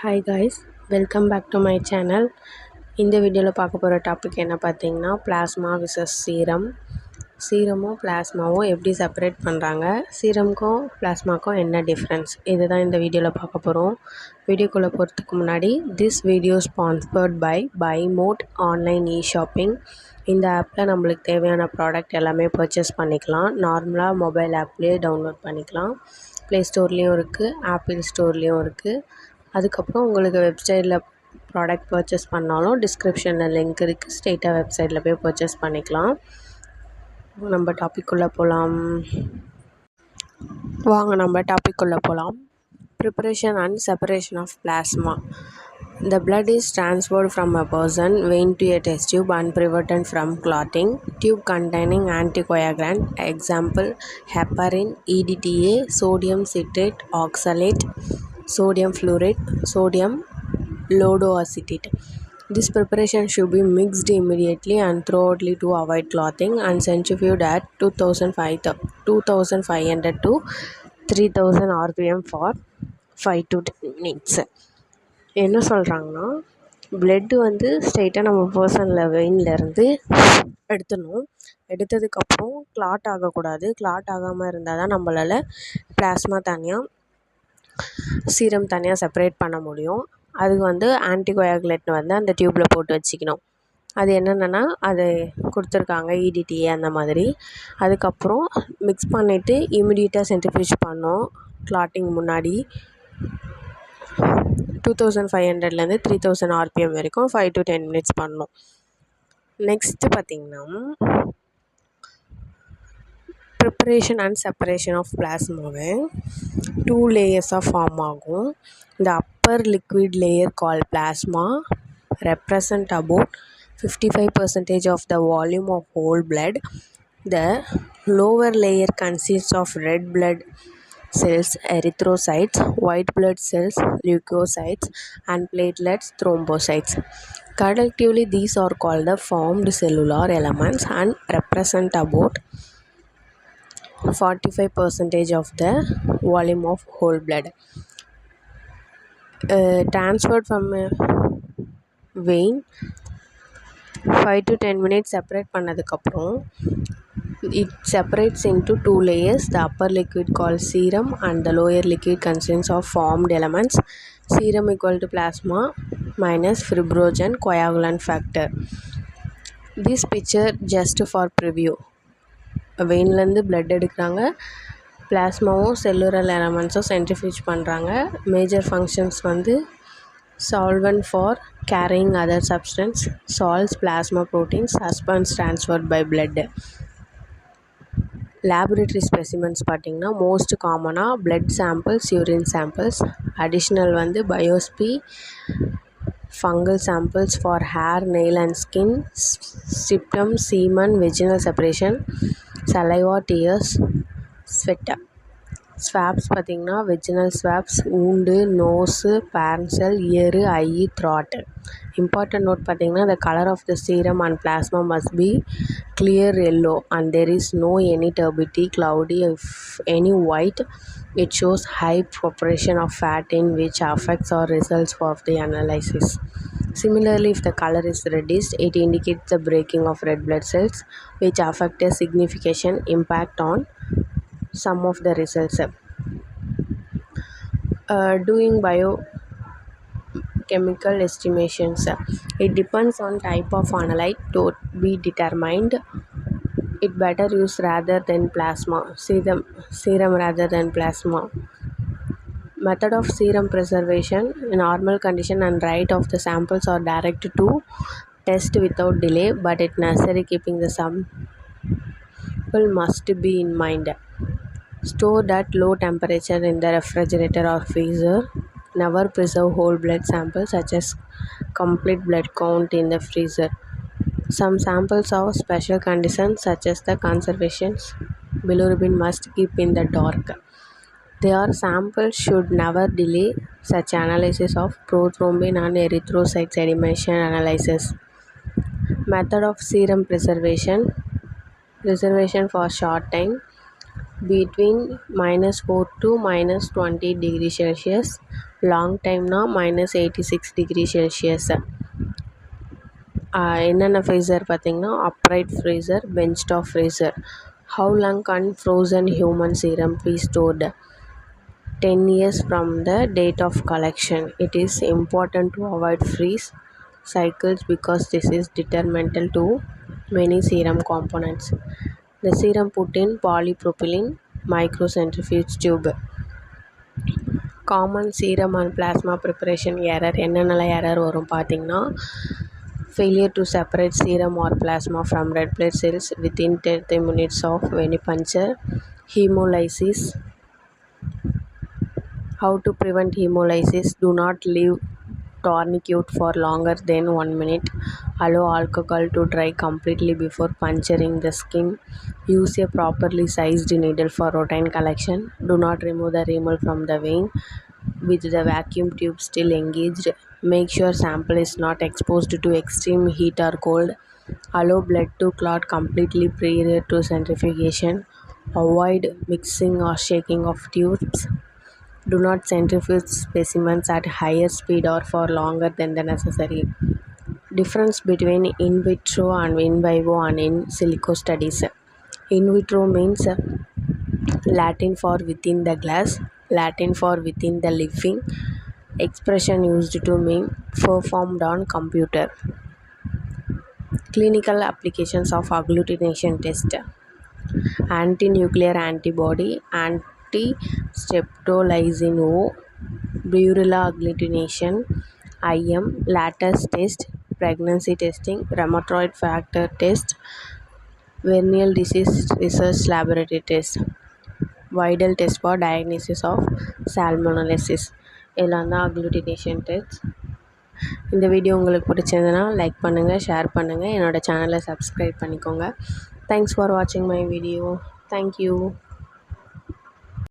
Hi guys, welcome back to my channel. இந்த வீடியோவில் பார்க்க போகிற டாபிக் என்ன பார்த்தீங்கன்னா பிளாஸ்மா விசஸ் சீரம். சீரமும் பிளாஸ்மாவும் எப்படி செப்பரேட் பண்ணுறாங்க, சீரமுக்கும் பிளாஸ்மாக்கும் என்ன டிஃப்ரென்ஸ், இதுதான் இந்த வீடியோவில் பார்க்க போகிறோம். வீடியோக்குள்ளே போகிறதுக்கு முன்னாடி this video sponsored by BuyMote online shopping. இந்த ஆப்பில் நம்மளுக்கு தேவையான ப்ராடக்ட் எல்லாமே பர்ச்சேஸ் பண்ணிக்கலாம். நார்மலாக மொபைல் ஆப்லேயே டவுன்லோட் பண்ணிக்கலாம். ப்ளே ஸ்டோர்லேயும் இருக்குது, ஆப்பிள் ஸ்டோர்லேயும் இருக்குது. அதுக்கப்புறம் உங்களுக்கு வெப்சைட்டில் ப்ராடக்ட் பர்ச்சேஸ் பண்ணாலும் டிஸ்கிரிப்ஷனில் லிங்க் இருக்குது, ஸ்ட்ரெயிட்டாக வெப்சைட்டில் போய் பர்ச்சேஸ் பண்ணிக்கலாம். நம்ம டாபிக்குள்ளே போகலாம். Preparation and separation of plasma. The blood is transferred from a person vein to a test tube and prevented from clotting. Tube containing anticoagulant, example heparin, EDTA, sodium citrate, oxalate, sodium fluoride, sodium iodoacetate. This preparation should be mixed immediately and thoroughly to avoid clotting and centrifuged at 2500 to 3000 rpm for 5 to 10 minutes. என்ன சொல்கிறாங்கன்னா, blood ஸ்ட்ரெயிட்டாக நம்ம பர்சனில் வெயின்லேருந்து எடுத்துடணும். எடுத்ததுக்கப்புறம் Claude ஆகக்கூடாது. Claude ஆகாமல் இருந்தால் தான் நம்மளால் பிளாஸ்மா தனியாக சீரம் தனியாக செப்பரேட் பண்ண முடியும். அதுக்கு ஆன்டிகோயாகுலேட் அந்த டியூப்பில் போட்டு வச்சுக்கணும். அது என்னென்னா அது கொடுத்துருக்காங்க, EDTA அந்த மாதிரி. அதுக்கப்புறம் மிக்ஸ் பண்ணிவிட்டு இமிடியேட்டாக சென்ட்ரிஃபியூஜ் பண்ணோம். கிளாட்டிங் முன்னாடி 2500 3000 rpm வரைக்கும் 5 to 10 minutes பண்ணணும். நெக்ஸ்ட்டு பார்த்திங்கன்னா ப்ரிப்பரேஷன் அண்ட் செப்பரேஷன் ஆஃப் பிளாஸ்மாவை 2 லேயர்ஸாக ஃபார்ம் ஆகும். இந்த upper liquid layer call plasma represent about 55% of the volume of whole blood. The lower layer consists of red blood cells, erythrocytes, white blood cells, leukocytes, and platelets, thrombocytes. Collectively, these are called the formed cellular elements and represent about 45% of the volume of whole blood. Transferred from a vein 5 to 10 minutes separate பண்ணதுக்கப்புறம் it separates into 2 layers. The upper liquid called serum and the lower liquid consists of formed elements. Serum equal to plasma minus fibrogen coagulant factor. This picture just for preview. வெயின்லேருந்து blood எடுக்கிறாங்க, பிளாஸ்மாவும் cellular எலமெண்ட்ஸும் centrifuge பண்ணுறாங்க. Major functions solvent for carrying other substance, salts, plasma proteins, suspends transferred by blood. Laboratory specimens பார்த்திங்கன்னா most காமனாக blood samples, urine samples, additional biopsy, fungal samples for hair, nail and skin, sputum, semen, vaginal separation, saliva, tears, sweat. Swabs பார்த்திங்கன்னா vaginal swabs, wound, nose, பேரன்சல், ear, eye, throat. Important note பார்த்திங்கன்னா the color of the serum and plasma must be clear yellow and there is no any turbidity, cloudy. If any white, it shows high proportion of fat in which affects or results of the analysis. Similarly, if the color is reddish, it indicates the breaking of red blood cells which affect a significant impact on some of the results. Doing biochemical estimations, it depends on type of analyte to be determined. It better use rather than plasma, serum rather than plasma. Method of serum preservation: in normal condition and right of the samples are direct to test without delay, but it necessary keeping the sample must be in mind. Stored at low temperature in the refrigerator or freezer. Never preserve whole blood samples such as complete blood count in the freezer. Some samples of special conditions such as the conservations bilirubin must keep in the dark. Their samples should never delay such analysis of prothrombin and erythrocyte sedimentation analysis. Method of serum preservation: for short time between -4 to -20 degrees Celsius long டைம்னா -86°C. என்னென்ன freezer பார்த்திங்கன்னா upright freezer, benchtop freezer. How long can frozen human serum be stored? 10 years from the date of collection. It is important to avoid freeze cycles because this is detrimental to many serum components. The serum put in polypropylene microcentrifuge tube. Common serum and plasma preparation error. என்னென்னலாம் error வரும் பார்த்திங்கன்னா, failure to separate serum or plasma from red blood cells within 30 minutes of venipuncture. Hemolysis. How to prevent hemolysis? Do not leave tourniquet for longer than 1 minute. Allow alcohol to dry completely before puncturing the skin. Use a properly sized needle for routine collection. Do not remove the needle from the vein with the vacuum tube still engaged. Make sure sample is not exposed to extreme heat or cold. Allow blood to clot completely prior to centrifugation. Avoid mixing or shaking of tubes. Do not centrifuge specimens at higher speed or for longer than the necessary. Difference between in vitro and in vivo and in silico studies. In vitro means Latin for within the glass, Latin for within the living. Expression used to mean performed on computer. Clinical applications of agglutination test. Anti-nuclear antibody, anti-streptolizin O, Burula agglutination, IM, lattice test, pregnancy testing, rheumatoid factor test, venereal disease research laboratory test, Vidal test for diagnosis of salmonellosis. இதெல்லாம் தான் agglutination test. இந்த video உங்களுக்கு பிடிச்சிருந்ததுன்னா like பண்ணுங்கள், share பண்ணுங்கள், என்னோடய சேனலை subscribe பண்ணிக்கோங்க. தேங்க்ஸ் ஃபார் வாட்சிங் மை வீடியோ. தேங்க்யூ.